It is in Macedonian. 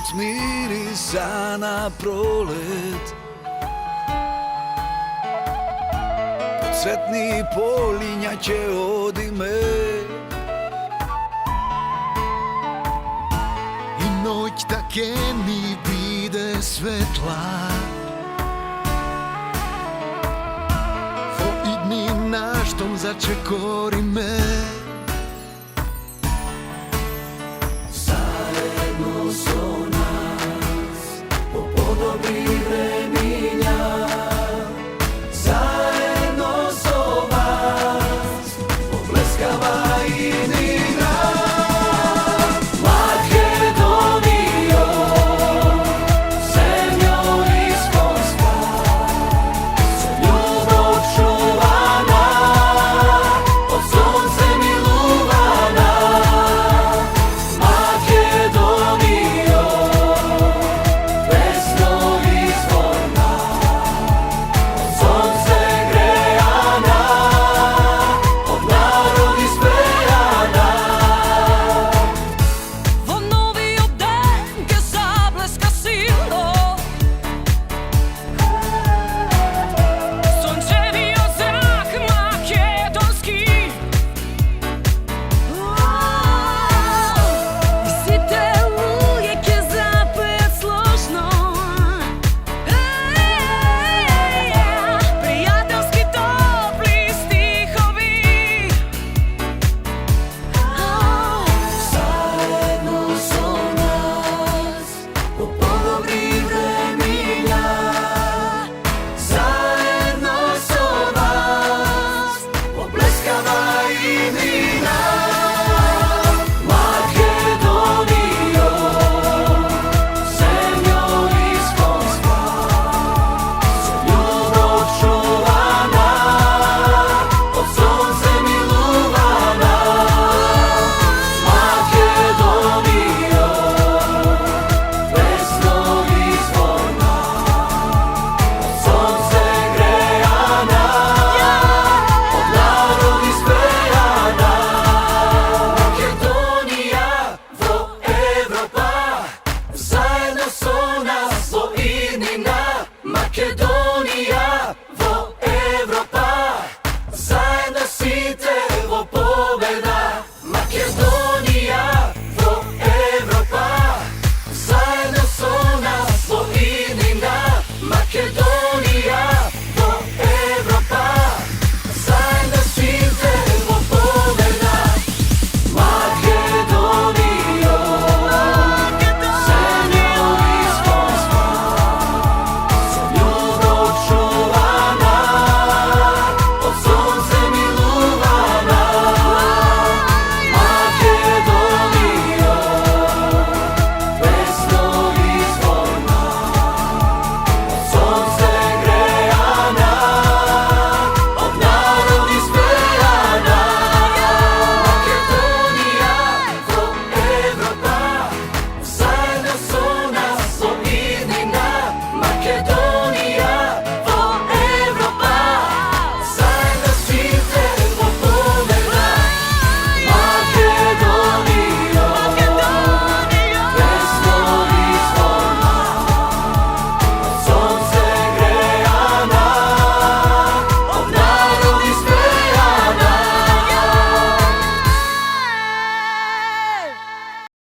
Од мириса на пролет, по цветни полиња ќе одиме, и ноќта ќе ни биде светла. Во идни наштом зачекориме, заедно со нас по подобри времиња, заедно со вас поблескава иднина. Македонијо, земјо исконска, со љубов чувана, од сонце милувана. Македонијо, песно изворна, од сонце грејана, од народ испејана. Во новиот ден ќе заблеска силно сончевиот зрак македонски. И сите луѓе ќе запеат сложно пријателски топли стихови. Заедно со нас по подобри времиња, заедно со вас поблескава иднина. Македонијо, земјо исконска, со љубов чувана, од сонце милувана. Македонијо, песно изворна, од сонце грејана, од народ испејана. Македонија во Европа, заедно со нас во иднина. Македонија.